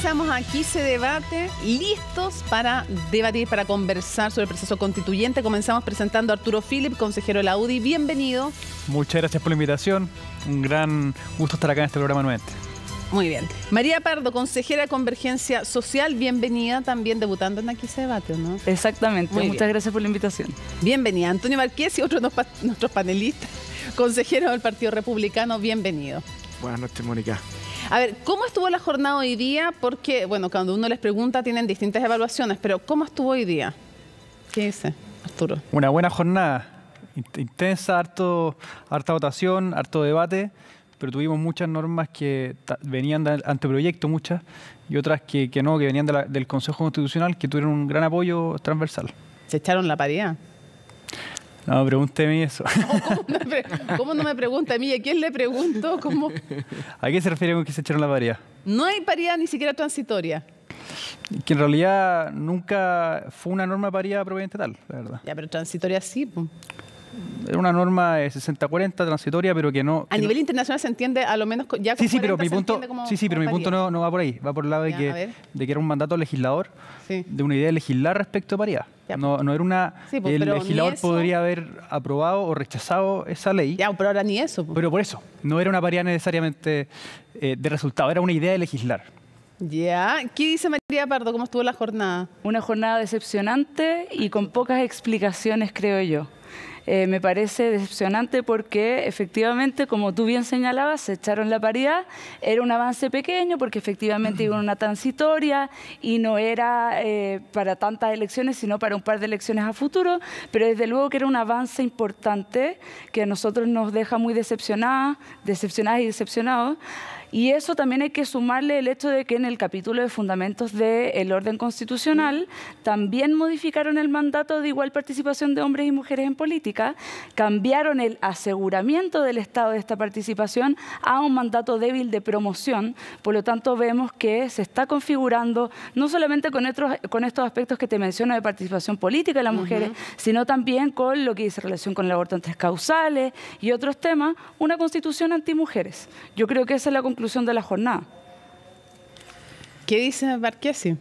Comenzamos aquí se debate, listos para debatir, para conversar sobre el proceso constituyente. Comenzamos presentando a Arturo Philip, consejero de la UDI. Bienvenido. Muchas gracias por la invitación. Un gran gusto estar acá en este programa nuevamente. Muy bien. María Pardo, consejera de Convergencia Social, bienvenida, también debutando en Aquí se debate, ¿no? Exactamente. Muchas gracias por la invitación. Bienvenida. Antonio Marqués y otros nuestros panelistas, consejero del Partido Republicano, bienvenido. Buenas noches, Mónica. A ver, ¿cómo estuvo la jornada hoy día? Porque, bueno, cuando uno les pregunta tienen distintas evaluaciones, pero ¿cómo estuvo hoy día? ¿Qué dice Arturo? Una buena jornada, intensa, harta votación, harto debate, pero tuvimos muchas normas que venían del anteproyecto, muchas, y otras que no, que venían del Consejo Constitucional, que tuvieron un gran apoyo transversal. ¿Se echaron la paridad? No, pregúnteme eso. ¿Cómo no me pregunta a mí? ¿A quién le pregunto? ¿Cómo? ¿A qué se refiere con que se echaron la paridad? No hay paridad ni siquiera transitoria. Que en realidad nunca fue una norma de paridad propiamente tal, la verdad. Ya, pero transitoria sí. Era una norma de 60-40 transitoria, pero que no... A nivel internacional se entiende a lo menos ya con Sí, pero 40 mi se punto, entiende como pero mi punto no va por ahí. Va por el lado de, ya, de que era un mandato legislador, sí, de una idea de legislar respecto a paridad. Ya, no era una... sí, pues, el legislador podría haber aprobado o rechazado esa ley. Ya, pero ahora ni eso. Pero por eso, no era una paridad necesariamente de resultado, era una idea de legislar. Ya, ¿qué dice María Pardo? ¿Cómo estuvo la jornada? Una jornada decepcionante y con pocas explicaciones, creo yo. Me parece decepcionante porque efectivamente, como tú bien señalabas, se echaron la paridad. Era un avance pequeño porque efectivamente iba una transitoria y no era para tantas elecciones, sino para un par de elecciones a futuro. Pero desde luego que era un avance importante que a nosotros nos deja muy decepcionadas y decepcionados. Y eso también hay que sumarle el hecho de que en el capítulo de fundamentos del orden constitucional también modificaron el mandato de igual participación de hombres y mujeres en política, cambiaron el aseguramiento del Estado de esta participación a un mandato débil de promoción. Por lo tanto, vemos que se está configurando, no solamente con estos aspectos que te menciono de participación política de las mujeres, sino también con lo que dice relación con el aborto en 3 causales y otros temas, una constitución antimujeres. Yo creo que esa es la conclusión de la jornada. ¿Qué dice Marquesi?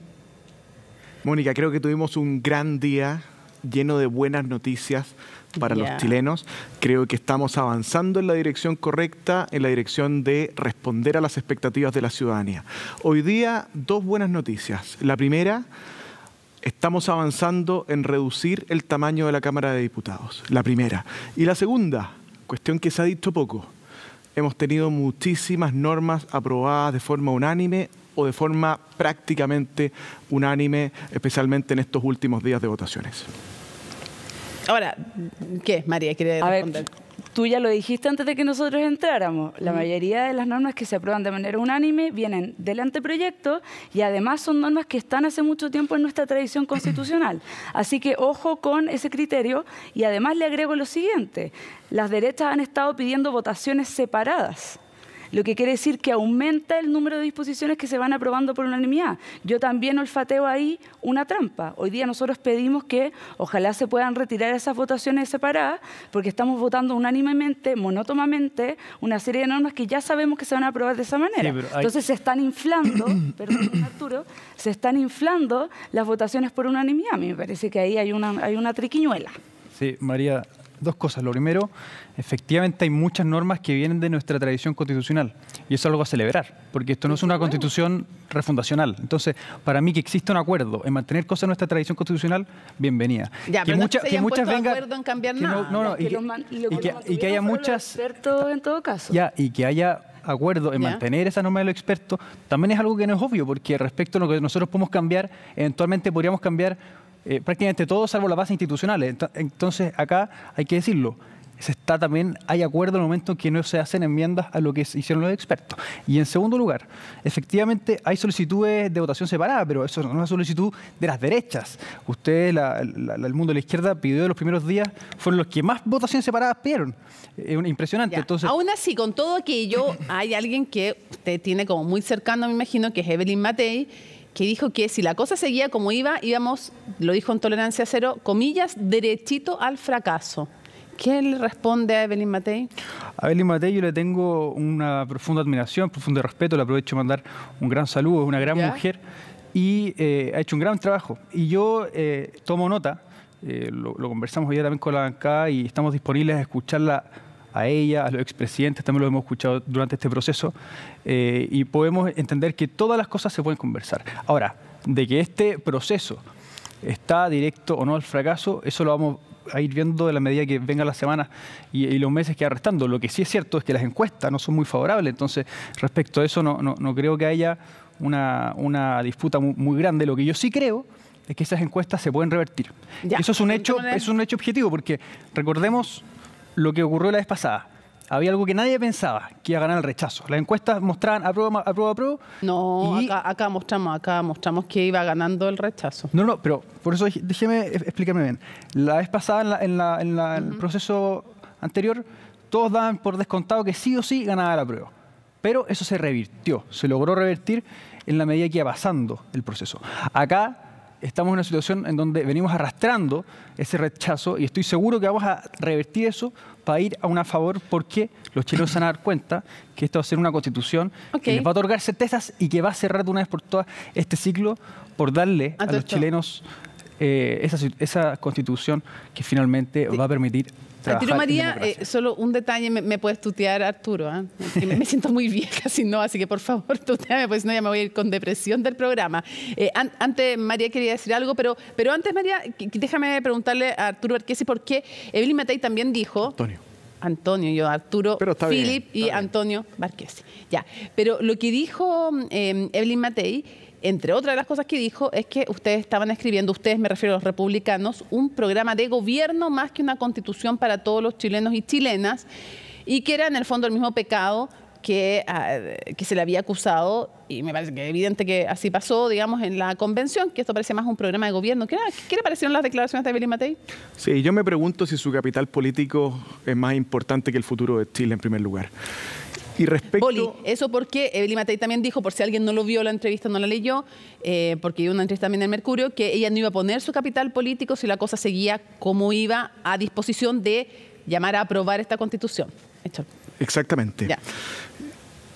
Mónica, creo que tuvimos un gran día lleno de buenas noticias para los chilenos. Creo que estamos avanzando en la dirección correcta, en la dirección de responder a las expectativas de la ciudadanía. Hoy día, 2 buenas noticias. La primera, estamos avanzando en reducir el tamaño de la Cámara de Diputados. La primera. Y la segunda, cuestión que se ha dicho poco. Hemos tenido muchísimas normas aprobadas de forma unánime o de forma prácticamente unánime, especialmente en estos últimos días de votaciones. Ahora, ¿qué, María? ¿Quiere responder? Tú ya lo dijiste antes de que nosotros entráramos. La mayoría de las normas que se aprueban de manera unánime vienen del anteproyecto y además son normas que están hace mucho tiempo en nuestra tradición constitucional. Así que ojo con ese criterio y además le agrego lo siguiente. Las derechas han estado pidiendo votaciones separadas, lo que quiere decir que aumenta el número de disposiciones que se van aprobando por unanimidad. Yo también olfateo ahí una trampa. Hoy día nosotros pedimos que ojalá se puedan retirar esas votaciones separadas porque estamos votando unánimemente, monótonamente, una serie de normas que ya sabemos que se van a aprobar de esa manera. Sí, entonces se están inflando, perdón Arturo, se están inflando las votaciones por unanimidad. A mí me parece que ahí hay una triquiñuela. Sí, María, 2 cosas. Lo primero, efectivamente hay muchas normas que vienen de nuestra tradición constitucional y eso es algo a celebrar, porque esto no es una constitución refundacional. Entonces, para mí que exista un acuerdo en mantener cosas de nuestra tradición constitucional, bienvenida. Ya, que muchas vengan acuerdo en cambiar nada. Y que haya muchas expertos en todo caso. Ya, y que haya acuerdo en mantener esa norma de los expertos, también es algo que no es obvio, porque respecto a lo que nosotros podemos cambiar, eventualmente podríamos cambiar prácticamente todo salvo la base institucional. Entonces acá hay que decirlo, hay acuerdo en el momento en que no se hacen enmiendas a lo que hicieron los expertos. Y en segundo lugar, efectivamente hay solicitudes de votación separada, pero eso no es una solicitud de las derechas. Ustedes, el mundo de la izquierda pidió en los primeros días, fueron los que más votaciones separadas pidieron. Impresionante. Entonces, aún así, con todo aquello, hay alguien que usted tiene como muy cercano, me imagino, que es Evelyn Matei, que dijo que si la cosa seguía como íbamos, lo dijo en Tolerancia Cero, comillas, derechito al fracaso. ¿Qué le responde a Evelyn Matei? A Evelyn Matei yo le tengo una profunda admiración, profundo respeto, le aprovecho de mandar un gran saludo, es una gran mujer y ha hecho un gran trabajo. Y yo tomo nota, lo conversamos hoy día también con la bancada y estamos disponibles a escucharla a ella, a los expresidentes, también lo hemos escuchado durante este proceso, y podemos entender que todas las cosas se pueden conversar. Ahora, de que este proceso está directo o no al fracaso, eso lo vamos a ir viendo en la medida que vengan las semanas y los meses que va restando. Lo que sí es cierto es que las encuestas no son muy favorables, entonces respecto a eso no creo que haya una disputa muy grande. Lo que yo sí creo es que esas encuestas se pueden revertir. Eso es un hecho objetivo, porque recordemos lo que ocurrió la vez pasada. Había algo que nadie pensaba, que iba a ganar el rechazo. Las encuestas mostraban apruebo. No, acá mostramos que iba ganando el rechazo. No, pero por eso déjeme explicarme bien. La vez pasada, en el proceso anterior, todos daban por descontado que sí o sí ganaba la apruebo. Pero eso se revirtió, se logró revertir en la medida que iba pasando el proceso. Acá estamos en una situación en donde venimos arrastrando ese rechazo y estoy seguro que vamos a revertir eso para ir a una favor, porque los chilenos se van a dar cuenta que esto va a ser una constitución que les va a otorgar certezas y que va a cerrar de una vez por todas este ciclo por darle a los chilenos esa constitución que finalmente va a permitir Arturo María, solo un detalle, me puedes tutear, Arturo, que me siento muy vieja, si no, así que por favor tuteame, pues si no ya me voy a ir con depresión del programa. Antes María quería decir algo, pero antes María, déjame preguntarle a Arturo Barquesi por qué Evelyn Matei también dijo... Antonio, Arturo, Philip y Antonio Barquesi. Ya, pero lo que dijo Evelyn Matei, entre otras de las cosas que dijo, es que ustedes estaban escribiendo, ustedes me refiero a los republicanos, un programa de gobierno más que una constitución para todos los chilenos y chilenas, y que era en el fondo el mismo pecado que se le había acusado, y me parece que es evidente que así pasó, digamos, en la convención, que esto parece más un programa de gobierno. ¿Qué le parecieron las declaraciones de Evelyn Matei? Sí, yo me pregunto si su capital político es más importante que el futuro de Chile, en primer lugar. Y respecto... Poli, eso porque Evelyn Matei también dijo, por si alguien no lo vio la entrevista, no la leyó, porque dio una entrevista también en el Mercurio, que ella no iba a poner su capital político si la cosa seguía como iba, a disposición de llamar a aprobar esta constitución. Exactamente. Ya.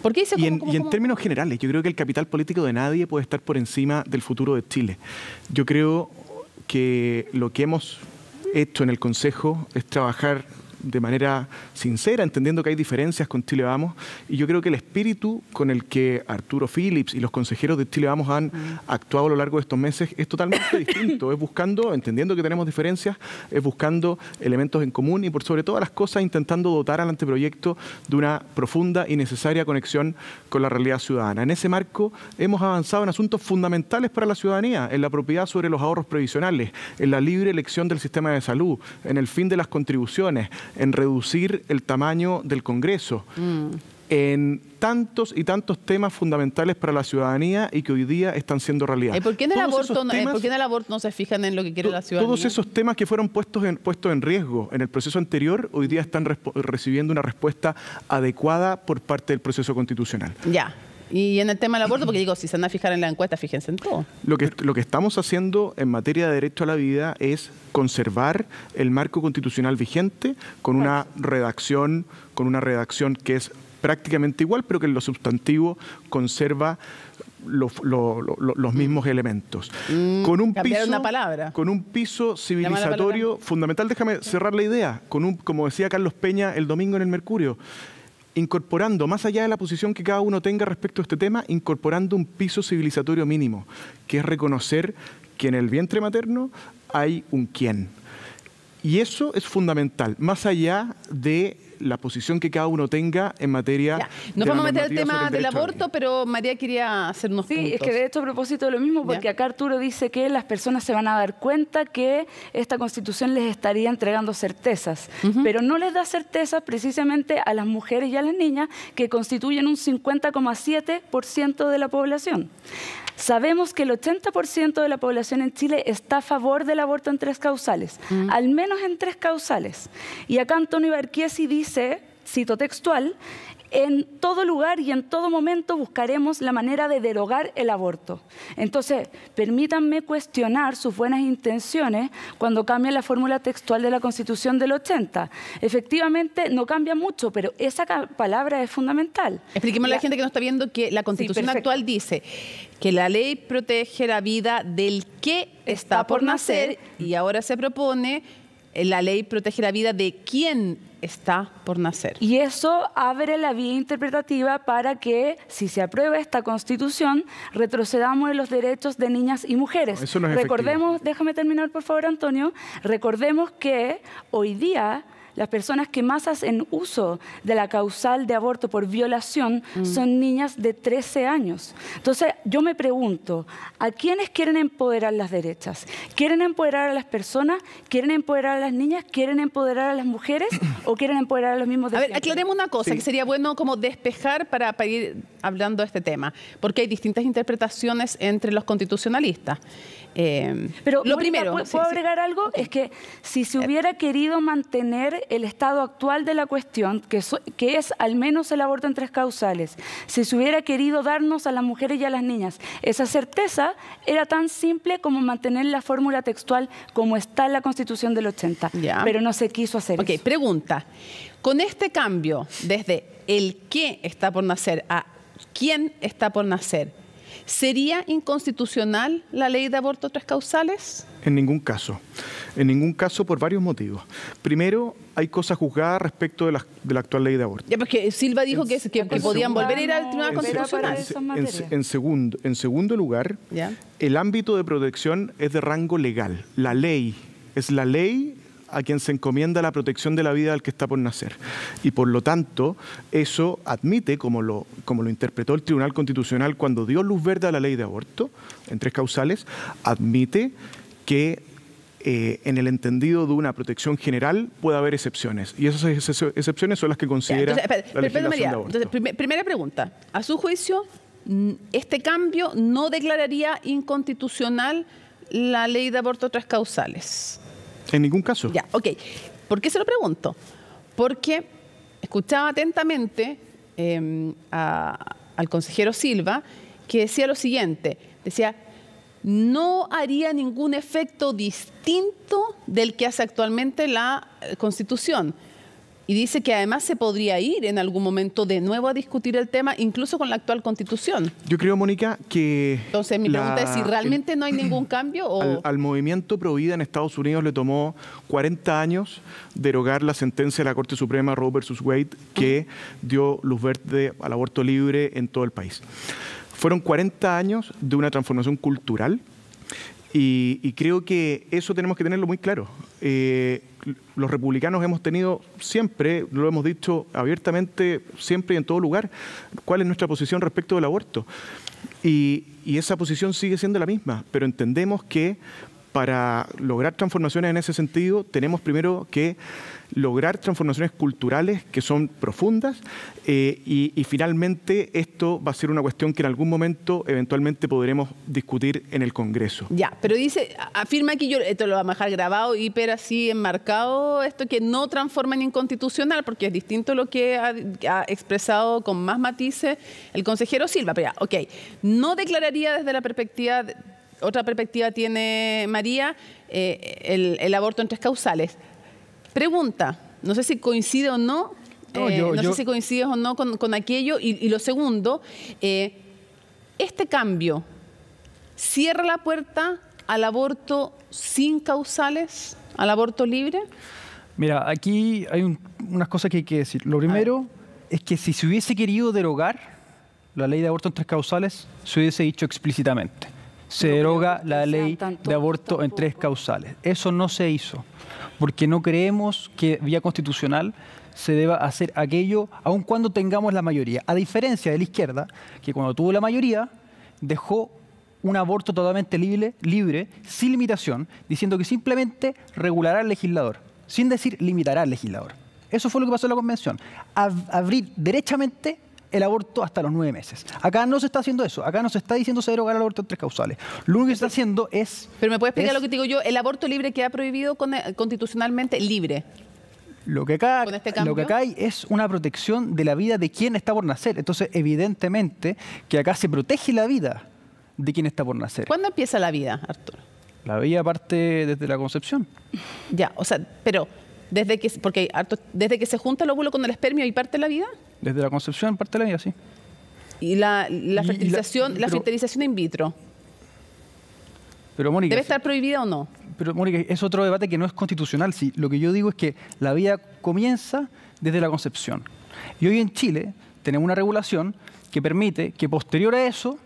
¿Por qué dice y en términos generales, yo creo que el capital político de nadie puede estar por encima del futuro de Chile. Yo creo que lo que hemos hecho en el Consejo es trabajar de manera sincera, entendiendo que hay diferencias con Chile Vamos, y yo creo que el espíritu con el que Arturo Phillips y los consejeros de Chile Vamos han actuado a lo largo de estos meses es totalmente distinto. Es buscando, entendiendo que tenemos diferencias, es buscando elementos en común y por sobre todas las cosas intentando dotar al anteproyecto de una profunda y necesaria conexión con la realidad ciudadana. En ese marco hemos avanzado en asuntos fundamentales para la ciudadanía, en la propiedad sobre los ahorros previsionales, en la libre elección del sistema de salud, en el fin de las contribuciones, en reducir el tamaño del Congreso, en tantos y tantos temas fundamentales para la ciudadanía y que hoy día están siendo realidad. ¿Por qué en el aborto no se fijan en lo que quiere la ciudadanía? Todos esos temas que fueron puestos en riesgo en el proceso anterior, hoy día están recibiendo una respuesta adecuada por parte del proceso constitucional. Ya. Y en el tema del aborto, porque digo, si se van a fijar en la encuesta, fíjense en todo. Lo que estamos haciendo en materia de derecho a la vida es conservar el marco constitucional vigente con una redacción que es prácticamente igual, pero que en lo sustantivo conserva los mismos elementos. Con un piso civilizatorio fundamental. Déjame cerrar la idea. Como decía Carlos Peña el domingo en el Mercurio, incorporando, más allá de la posición que cada uno tenga respecto a este tema, incorporando un piso civilizatorio mínimo, que es reconocer que en el vientre materno hay un quién. Y eso es fundamental, más allá de la posición que cada uno tenga en materia ya. Nos vamos a meter el tema del aborto, pero María quería hacer unos puntos. Sí, es que de hecho a propósito de lo mismo, porque acá Arturo dice que las personas se van a dar cuenta que esta Constitución les estaría entregando certezas, pero no les da certezas precisamente a las mujeres y a las niñas, que constituyen un 50,7% de la población. Sabemos que el 80% de la población en Chile está a favor del aborto en 3 causales, al menos en 3 causales. Y acá Antonio Barquesi dice, cito textual, en todo lugar y en todo momento buscaremos la manera de derogar el aborto. Entonces, permítanme cuestionar sus buenas intenciones cuando cambian la fórmula textual de la Constitución del 80. Efectivamente, no cambia mucho, pero esa palabra es fundamental. Expliquemos a la gente que no está viendo que la Constitución actual dice que la ley protege la vida del que está por nacer, y ahora se propone la ley protege la vida de quien está por nacer. Y eso abre la vía interpretativa para que, si se aprueba esta Constitución, retrocedamos en los derechos de niñas y mujeres. Eso no es recordemos, déjame terminar por favor, Antonio, recordemos que hoy día las personas que más hacen uso de la causal de aborto por violación son niñas de 13 años. Entonces, yo me pregunto, ¿a quiénes quieren empoderar las derechas? ¿Quieren empoderar a las personas? ¿Quieren empoderar a las niñas? ¿Quieren empoderar a las mujeres? ¿O quieren empoderar a los mismos de siempre? A ver, aclaremos una cosa, que sería bueno como despejar para ir hablando de este tema, porque hay distintas interpretaciones entre los constitucionalistas. Pero lo primero, ¿puedo agregar algo? Es que si se hubiera querido mantener el estado actual de la cuestión, que es al menos el aborto en 3 causales, si se hubiera querido darnos a las mujeres y a las niñas esa certeza, era tan simple como mantener la fórmula textual como está en la Constitución del 80. Ya. Pero no se quiso hacer eso. Pregunta. Con este cambio, desde el que está por nacer a quién está por nacer, ¿sería inconstitucional la ley de aborto 3 causales? En ningún caso. En ningún caso por varios motivos. Primero, hay cosas juzgadas respecto de la actual ley de aborto. Ya, porque Silva dijo que podían volver a ir al Tribunal Constitucional. En segundo lugar, ¿ya? El ámbito de protección es de rango legal. La ley es la ley a quien se encomienda la protección de la vida del que está por nacer. Y por lo tanto, eso admite, como lo interpretó el Tribunal Constitucional cuando dio luz verde a la ley de aborto, en 3 causales, admite que en el entendido de una protección general puede haber excepciones. Y esas excepciones son las que considera la legislación de aborto. Entonces, primera pregunta. A su juicio, ¿este cambio no declararía inconstitucional la ley de aborto 3 causales? En ningún caso. Ya, ok. ¿Por qué se lo pregunto? Porque escuchaba atentamente al consejero Silva, que decía lo siguiente, decía, no haría ningún efecto distinto del que hace actualmente la Constitución. Y dice que además se podría ir en algún momento de nuevo a discutir el tema, incluso con la actual Constitución. Yo creo, Mónica, que... Entonces, mi pregunta es si realmente no hay ningún cambio o... Al movimiento pro vida en Estados Unidos le tomó 40 años derogar la sentencia de la Corte Suprema Roe versus Wade que dio luz verde al aborto libre en todo el país. Fueron 40 años de una transformación cultural y creo que eso tenemos que tenerlo muy claro. Los republicanos hemos tenido siempre, lo hemos dicho abiertamente, siempre y en todo lugar, cuál es nuestra posición respecto del aborto. Y esa posición sigue siendo la misma, pero entendemos que para lograr transformaciones en ese sentido, tenemos primero que lograr transformaciones culturales que son profundas y finalmente esto va a ser una cuestión que en algún momento eventualmente podremos discutir en el Congreso. Ya, pero dice, afirma aquí, esto lo vamos a dejar grabado, hiper así enmarcado, esto que no transforma en inconstitucional, porque es distinto lo que ha expresado con más matices el consejero Silva. Pero ya, ok, no declararía desde la perspectiva... Otra perspectiva tiene María, el aborto en 3 causales. Pregunta, no sé si coincide o no, no sé si coincides o no con aquello. Y lo segundo, ¿este cambio cierra la puerta al aborto sin causales, al aborto libre? Mira, aquí hay unas cosas que hay que decir. Lo primero es que si se hubiese querido derogar la ley de aborto en 3 causales, se hubiese dicho explícitamente. Se deroga la ley de aborto en 3 causales. Eso no se hizo, porque no creemos que vía constitucional se deba hacer aquello, aun cuando tengamos la mayoría. A diferencia de la izquierda, que cuando tuvo la mayoría, dejó un aborto totalmente libre, sin limitación, diciendo que simplemente regulará al legislador, sin decir limitará al legislador. Eso fue lo que pasó en la convención. Abrir derechamente el aborto hasta los 9 meses. Acá no se está haciendo eso. Acá no se está diciendo se derogar el aborto en 3 causales. Lo único que se está haciendo es... Pero ¿me puedes explicar lo que te digo yo? El aborto libre queda prohibido constitucionalmente libre. Lo que acá hay es una protección de la vida de quien está por nacer. Entonces, evidentemente, que acá se protege la vida de quien está por nacer. ¿Cuándo empieza la vida, Arturo? La vida parte desde la concepción. Ya, o sea, pero desde que se junta el óvulo con el espermio y parte la vida. Desde la concepción parte la vida, sí. Y la fertilización in vitro. Pero, Mónica, ¿debe estar prohibida o no? Pero, Mónica, es otro debate que no es constitucional. Sí, lo que yo digo es que la vida comienza desde la concepción. Y hoy en Chile tenemos una regulación que permite que posterior a eso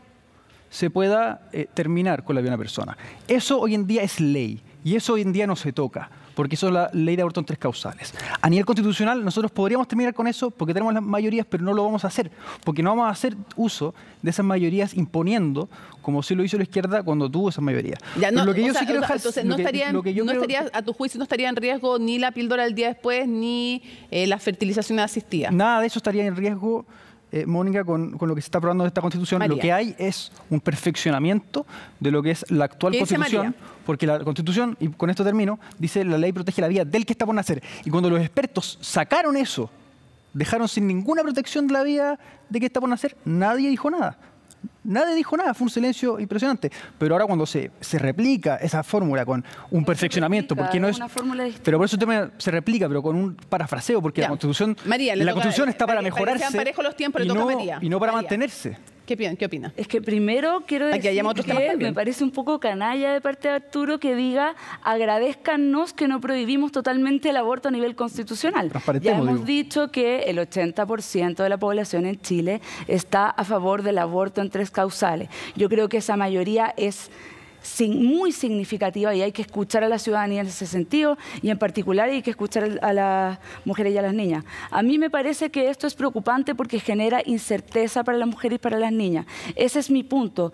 se pueda terminar con la vida de una persona. Eso hoy en día es ley. Y eso hoy en día no se toca, porque eso es la ley de aborto en 3 causales. A nivel constitucional, nosotros podríamos terminar con eso porque tenemos las mayorías, pero no lo vamos a hacer, porque no vamos a hacer uso de esas mayorías imponiendo, como sí lo hizo la izquierda cuando tuvo esas mayorías. Ya, no, entonces, a tu juicio, no estaría en riesgo ni la píldora del día después, ni la fertilización asistida. Nada de eso estaría en riesgo, Mónica, con lo que se está aprobando de esta Constitución. María. Lo que hay es un perfeccionamiento de lo que es la actual Constitución, porque la Constitución, y con esto termino, dice la ley protege la vida del que está por nacer. Y cuando los expertos sacaron eso, dejaron sin ninguna protección de la vida de que está por nacer, nadie dijo nada. Nadie dijo nada, fue un silencio impresionante. Pero ahora cuando se replica esa fórmula con un perfeccionamiento, porque no es una fórmula distinta. Pero por eso se replica, pero con un parafraseo, porque la Constitución está para mejorarse y no para mantenerse. ¿Qué opina? Es que primero quiero decir que me parece un poco canalla de parte de Arturo que diga agradézcanos que no prohibimos totalmente el aborto a nivel constitucional. Ya hemos dicho que el 80% de la población en Chile está a favor del aborto en 3 causales. Yo creo que esa mayoría es muy significativa y hay que escuchar a la ciudadanía en ese sentido y en particular hay que escuchar a las mujeres y a las niñas. A mí me parece que esto es preocupante porque genera incerteza para las mujeres y para las niñas. Ese es mi punto.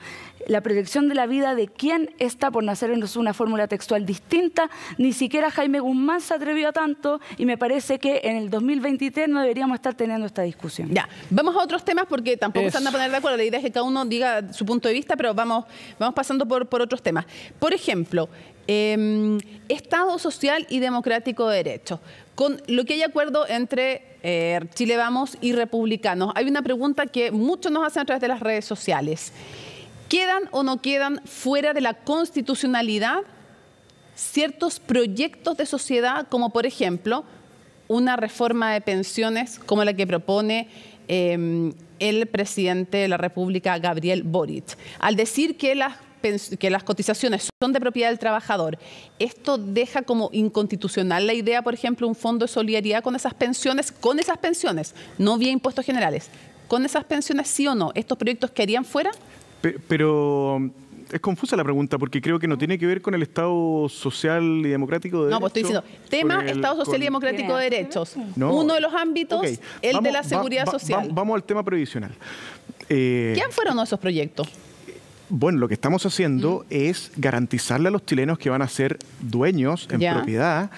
La protección de la vida de quien está por nacer no es una fórmula textual distinta, ni siquiera Jaime Guzmán se atrevió a tanto y me parece que en el 2023 no deberíamos estar teniendo esta discusión. Ya, vamos a otros temas porque tampoco se van a poner de acuerdo. La idea es que cada uno diga su punto de vista, pero vamos pasando por otros temas. Por ejemplo, Estado social y democrático de derecho. Con lo que hay acuerdo entre Chile Vamos y Republicanos, hay una pregunta que muchos nos hacen a través de las redes sociales. ¿Quedan o no quedan fuera de la constitucionalidad ciertos proyectos de sociedad, como por ejemplo una reforma de pensiones como la que propone el presidente de la República, Gabriel Boric? Al decir que las cotizaciones son de propiedad del trabajador, ¿esto deja como inconstitucional la idea, por ejemplo, un fondo de solidaridad con esas pensiones, no vía impuestos generales? ¿Con esas pensiones sí o no? ¿Estos proyectos quedarían fuera? Pero es confusa la pregunta porque creo que no tiene que ver con el Estado social y democrático de derechos. No, pues estoy diciendo, Estado social y democrático de derechos. No, uno de los ámbitos, de la seguridad social. Vamos al tema previsional. ¿Quién fueron esos proyectos? Bueno, lo que estamos haciendo es garantizarle a los chilenos que van a ser dueños en propiedad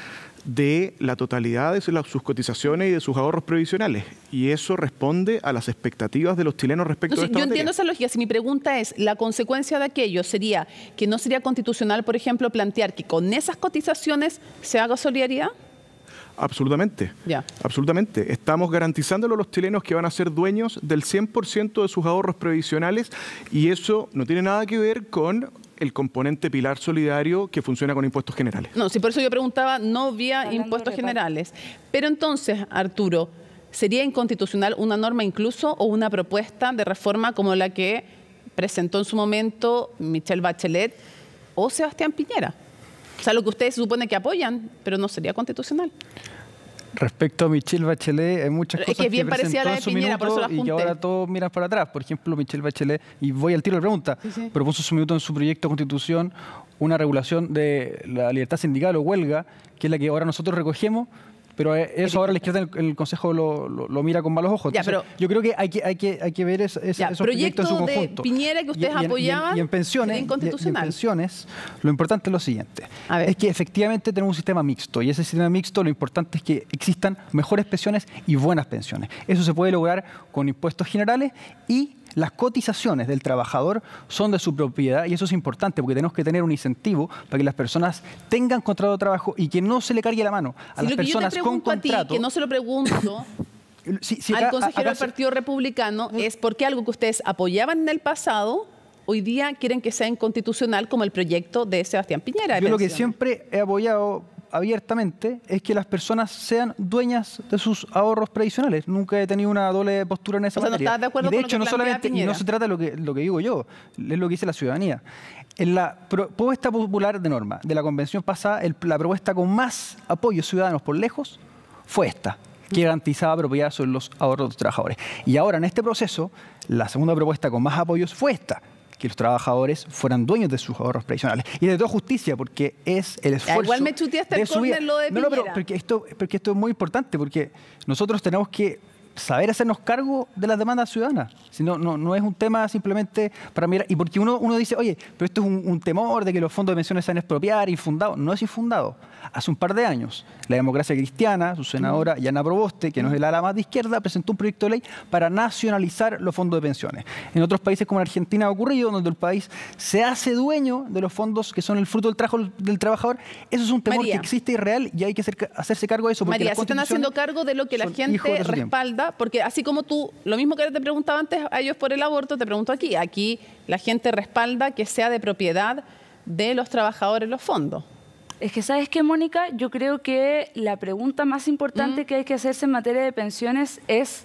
de la totalidad de sus cotizaciones y de sus ahorros previsionales. Y eso responde a las expectativas de los chilenos respecto a esta materia. Yo entiendo esa lógica. Si mi pregunta es, ¿la consecuencia de aquello sería que no sería constitucional, por ejemplo, plantear que con esas cotizaciones se haga solidaridad? Absolutamente. Absolutamente. Estamos garantizándolo a los chilenos que van a ser dueños del 100% de sus ahorros previsionales y eso no tiene nada que ver con el componente pilar solidario que funciona con impuestos generales. No, sí, por eso yo preguntaba, no vía impuestos generales. Pero entonces, Arturo, ¿sería inconstitucional una norma incluso o una propuesta de reforma como la que presentó en su momento Michelle Bachelet o Sebastián Piñera? O sea, lo que ustedes se supone que apoyan, pero no sería constitucional. Respecto a Michelle Bachelet, hay muchas cosas que bien parecía la de Piñera, por eso la junté. Y que ahora todos miran para atrás. Por ejemplo, Michelle Bachelet, y voy al tiro de la pregunta, propuso su minuto en su proyecto de constitución una regulación de la libertad sindical o huelga, que es la que ahora nosotros recogemos, pero eso ahora la izquierda en el Consejo lo mira con malos ojos. Entonces, yo creo que hay que ver esos proyectos en su conjunto. De Piñera que ustedes apoyaban y en pensiones, lo importante es lo siguiente. Es que efectivamente tenemos un sistema mixto y ese sistema mixto lo importante es que existan mejores pensiones y buenas pensiones. Eso se puede lograr con impuestos generales y las cotizaciones del trabajador son de su propiedad y eso es importante porque tenemos que tener un incentivo para que las personas tengan contrato de trabajo y que no se le cargue la mano a las personas con contrato. Que no se lo pregunto al consejero del Partido Republicano es por qué algo que ustedes apoyaban en el pasado hoy día quieren que sea inconstitucional como el proyecto de Sebastián Piñera. Yo lo que siempre he apoyado abiertamente es que las personas sean dueñas de sus ahorros previsionales. Nunca he tenido una doble postura en esa materia. ¿No estás de acuerdo y de con hecho, lo que no solamente, y no se trata de lo que digo yo, es lo que dice la ciudadanía. En la propuesta popular de norma de la convención pasada, la propuesta con más apoyos ciudadanos por lejos fue esta, que garantizaba propiedad sobre los ahorros de los trabajadores. Y ahora, en este proceso, la segunda propuesta con más apoyos fue esta, que los trabajadores fueran dueños de sus ahorros previsionales. Y de toda justicia, porque es el esfuerzo. Igual me chuteaste el córner lo de Piñera. No, pero porque esto es muy importante, porque nosotros tenemos que saber hacernos cargo de las demandas ciudadanas. Si no es un tema simplemente para mirar. Y porque uno dice, oye, pero esto es un temor de que los fondos de pensiones sean expropiar, infundado. No es infundado. Hace un par de años, la Democracia Cristiana, su senadora Yana Proboste, que no es el ala más de izquierda, presentó un proyecto de ley para nacionalizar los fondos de pensiones. En otros países como en Argentina ha ocurrido, donde el país se hace dueño de los fondos que son el fruto del trabajo del trabajador. Eso es un temor que existe y real y hay que hacerse cargo de eso. María, se están haciendo cargo de lo que la gente respalda, porque así como tú, lo mismo que te preguntaba antes a ellos por el aborto, te pregunto aquí. Aquí la gente respalda que sea de propiedad de los trabajadores los fondos. Es que, ¿sabes qué, Mónica? Yo creo que la pregunta más importante que hay que hacerse en materia de pensiones es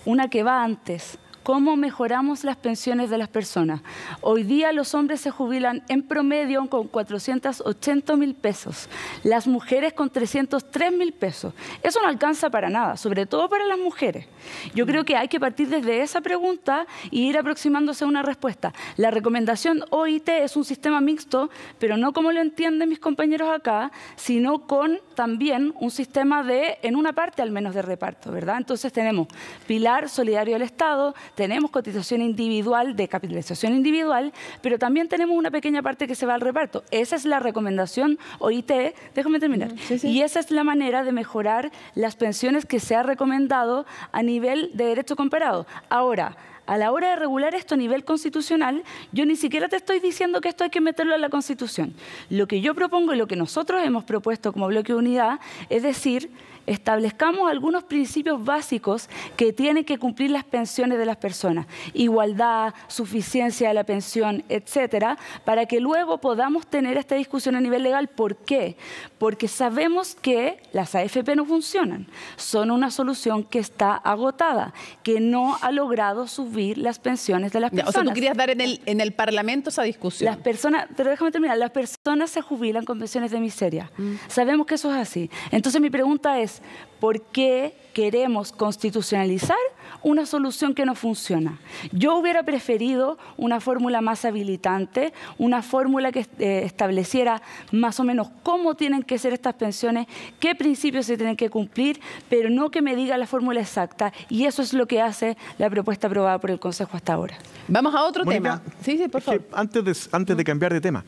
una que va antes. ¿Cómo mejoramos las pensiones de las personas? Hoy día los hombres se jubilan en promedio con 480.000 pesos, las mujeres con 303.000 pesos. Eso no alcanza para nada, sobre todo para las mujeres. Yo creo que hay que partir desde esa pregunta y ir aproximándose a una respuesta. La recomendación OIT es un sistema mixto, pero no como lo entienden mis compañeros acá, sino con también un sistema en una parte al menos de reparto, ¿verdad? Entonces tenemos pilar solidario del Estado, tenemos cotización individual de capitalización individual, pero también tenemos una pequeña parte que se va al reparto. Esa es la recomendación OIT, déjame terminar. Sí. Y esa es la manera de mejorar las pensiones que se ha recomendado a nivel de derecho comparado. Ahora, a la hora de regular esto a nivel constitucional, yo ni siquiera te estoy diciendo que esto hay que meterlo en la Constitución. Lo que yo propongo y lo que nosotros hemos propuesto como bloque de unidad es decir, establezcamos algunos principios básicos que tienen que cumplir las pensiones de las personas. Igualdad, suficiencia de la pensión, etcétera, para que luego podamos tener esta discusión a nivel legal. ¿Por qué? Porque sabemos que las AFP no funcionan. Son una solución que está agotada, que no ha logrado subir las pensiones de las personas. O sea, tú querías dar en el Parlamento esa discusión. Las personas, pero déjame terminar, las personas se jubilan con pensiones de miseria. Sabemos que eso es así. Entonces mi pregunta es, ¿por qué queremos constitucionalizar una solución que no funciona? Yo hubiera preferido una fórmula más habilitante, una fórmula que estableciera más o menos cómo tienen que ser estas pensiones, qué principios se tienen que cumplir, pero no que me diga la fórmula exacta, y eso es lo que hace la propuesta aprobada por el Consejo hasta ahora. Vamos a otro Mónica, tema. Sí, por favor. Antes de cambiar de tema,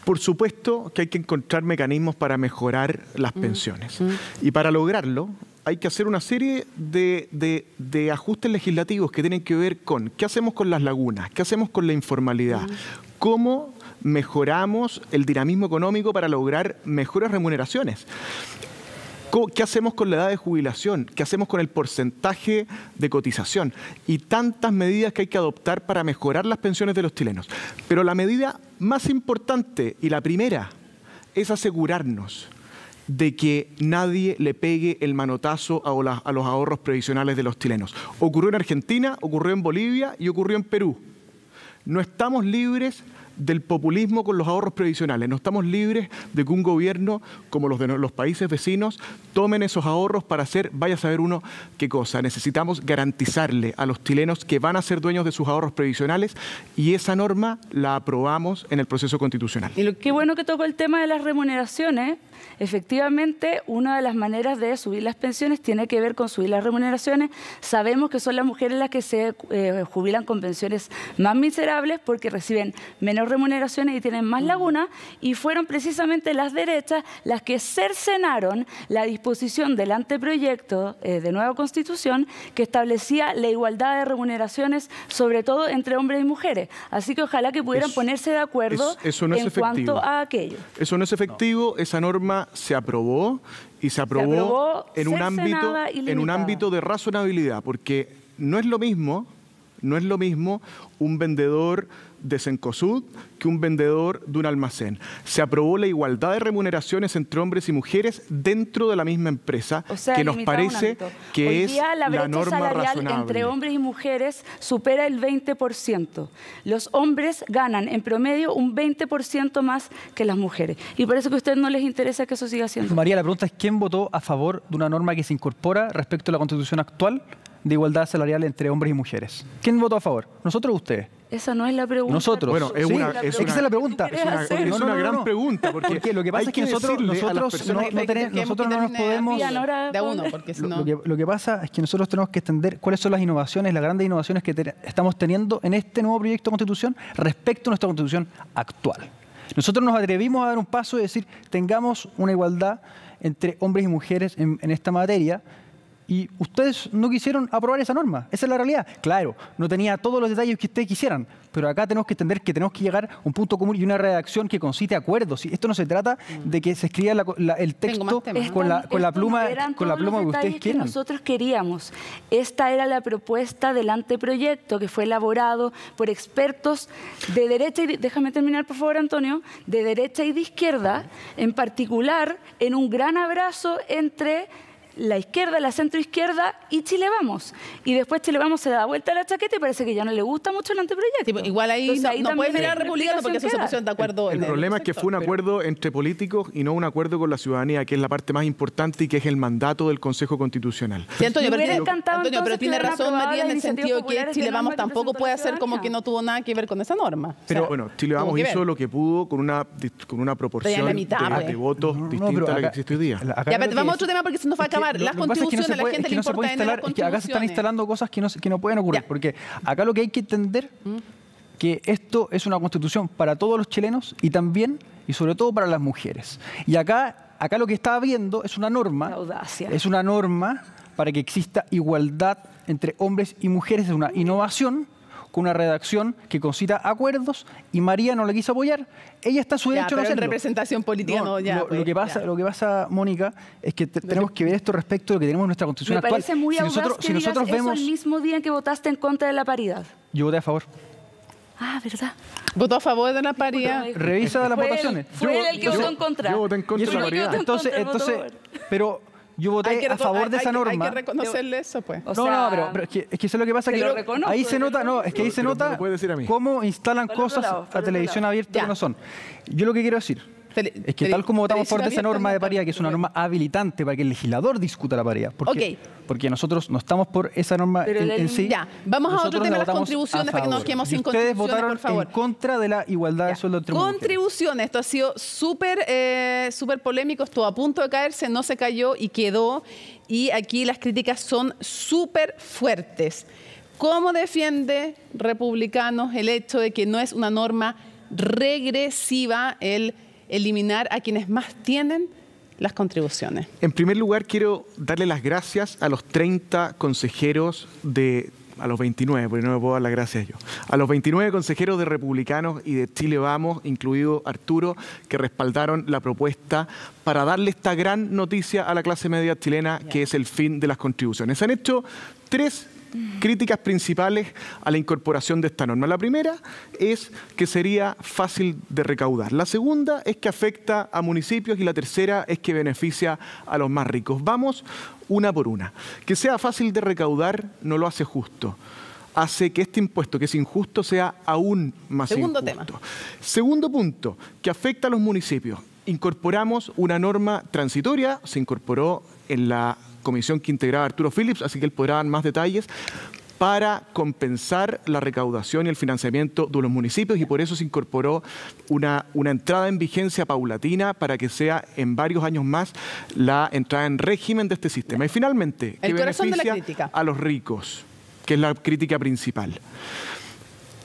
por supuesto que hay que encontrar mecanismos para mejorar las pensiones. Y para lograrlo hay que hacer una serie de ajustes legislativos que tienen que ver con qué hacemos con las lagunas, qué hacemos con la informalidad, cómo mejoramos el dinamismo económico para lograr mejores remuneraciones. ¿Qué hacemos con la edad de jubilación? ¿Qué hacemos con el porcentaje de cotización? Y tantas medidas que hay que adoptar para mejorar las pensiones de los chilenos. Pero la medida más importante y la primera es asegurarnos de que nadie le pegue el manotazo a los ahorros previsionales de los chilenos. Ocurrió en Argentina, ocurrió en Bolivia y ocurrió en Perú. No estamos libres del populismo con los ahorros previsionales. No estamos libres de que un gobierno como los de los países vecinos tomen esos ahorros para hacer, vaya a saber uno qué cosa. Necesitamos garantizarle a los chilenos que van a ser dueños de sus ahorros previsionales y esa norma la aprobamos en el proceso constitucional. Y qué bueno que tocó el tema de las remuneraciones. Efectivamente, una de las maneras de subir las pensiones tiene que ver con subir las remuneraciones. Sabemos que son las mujeres las que se jubilan con pensiones más miserables porque reciben menor menos remuneraciones y tienen más lagunas, y fueron precisamente las derechas las que cercenaron la disposición del anteproyecto de nueva Constitución que establecía la igualdad de remuneraciones, sobre todo entre hombres y mujeres. Así que ojalá que pudieran ponerse de acuerdo en cuanto a aquello. Eso no es efectivo, esa norma se aprobó y se aprobó en un ámbito de razonabilidad, porque no es lo mismo un vendedor de Cencosud que un vendedor de un almacén. Se aprobó la igualdad de remuneraciones entre hombres y mujeres dentro de la misma empresa, que nos parece que es la norma razonable. Entre hombres y mujeres supera el 20%. Los hombres ganan en promedio un 20% más que las mujeres. Y por eso que a ustedes no les interesa que eso siga siendo. María, la pregunta es ¿quién votó a favor de una norma que se incorpora respecto a la Constitución actual de igualdad salarial entre hombres y mujeres? ¿Quién votó a favor? ¿Nosotros o ustedes? Esa no es la pregunta. Nosotros. Bueno, es esa es la pregunta. Es una gran pregunta. Porque lo que pasa es que nosotros no nos podemos... Lo que pasa es que nosotros tenemos que entender cuáles son las innovaciones, las grandes innovaciones que estamos teniendo en este nuevo proyecto de Constitución respecto a nuestra Constitución actual. Nosotros nos atrevimos a dar un paso y decir, tengamos una igualdad entre hombres y mujeres en esta materia, y ustedes no quisieron aprobar esa norma. Esa es la realidad. Claro, no tenía todos los detalles que ustedes quisieran, pero acá tenemos que entender que tenemos que llegar a un punto común y una redacción que concite acuerdos. Esto no se trata de que se escriba el texto con la pluma que ustedes quieran. Que nosotros queríamos. Esta era la propuesta del anteproyecto que fue elaborado por expertos de derecha y déjame terminar, por favor, Antonio, de derecha y de izquierda, en particular en un gran abrazo entre la izquierda, la centroizquierda y Chile Vamos. Y después Chile Vamos se da vuelta a la chaqueta y parece que ya no le gusta mucho el anteproyecto. Sí, igual ahí entonces, no puede mirar republicano porque eso se pusieron de acuerdo. El problema es que fue un acuerdo entre políticos y no un acuerdo con la ciudadanía, que es la parte más importante y que es el mandato del Consejo Constitucional. Sí, Antonio, pero tiene razón María en el sentido que Chile Vamos tampoco puede hacer como que no tuvo nada que ver con esa norma. Pero bueno, Chile Vamos hizo lo que pudo con una proporción de votos distinta a la que existe hoy día. Ya, pero vamos a otro tema porque se nos va a acabar. Las constituciones, a la gente le importa instalar, es que acá se están instalando cosas que no pueden ocurrir. Porque acá lo que hay que entender que esto es una constitución para todos los chilenos y también y sobre todo para las mujeres. Y acá lo que está habiendo es una norma. Es una norma para que exista igualdad entre hombres y mujeres. Es una innovación con una redacción que concita acuerdos y María no la quiso apoyar. Ella está a su derecho de hacerlo. En representación política lo que pasa, Mónica, es que tenemos que ver esto respecto de lo que tenemos en nuestra Constitución actual. Me parece muy audaz que digas eso el mismo día en que votaste en contra de la paridad. Yo voté a favor. Ah, ¿verdad? ¿Votó a favor de la paridad? Revisa las votaciones. Fue él el que votó en contra. Yo voté en contra de la paridad. Entonces, pero yo voté a favor de esa norma. Hay que reconocerle eso, pues. Pero es que eso es lo que pasa, que ahí se nota, cómo instalan cosas a televisión abierta que no son. Yo lo que quiero decir es que tal como votamos por esa norma de paridad, que es una norma habilitante para que el legislador discuta la paridad, porque nosotros no estamos por esa norma en sí. Ya, vamos a otro tema, las contribuciones, para que no nos quedemos sin contribuciones, por favor. Ustedes votaron en contra de la igualdad de sueldo entre mujeres. Contribuciones, esto ha sido súper polémico, estuvo a punto de caerse, no se cayó y quedó. Y aquí las críticas son súper fuertes. ¿Cómo defiende Republicanos el hecho de que no es una norma regresiva el eliminar a quienes más tienen las contribuciones? En primer lugar, quiero darle las gracias a los 30 consejeros a los 29, porque no me puedo dar las gracias yo, a los 29 consejeros de Republicanos y de Chile Vamos, incluido Arturo, que respaldaron la propuesta para darle esta gran noticia a la clase media chilena, que es el fin de las contribuciones. Se han hecho 3 críticas principales a la incorporación de esta norma. La primera es que sería fácil de recaudar. La segunda es que afecta a municipios y la tercera es que beneficia a los más ricos. Vamos una por una. Que sea fácil de recaudar no lo hace justo. Hace que este impuesto, que es injusto, sea aún más injusto. Segundo punto, que afecta a los municipios. Incorporamos una norma transitoria, se incorporó en la comisión que integraba Arturo Phillips, así que él podrá dar más detalles, para compensar la recaudación y el financiamiento de los municipios, y por eso se incorporó una entrada en vigencia paulatina para que sea en varios años más la entrada en régimen de este sistema. Y finalmente, que beneficia a los ricos, que es la crítica principal.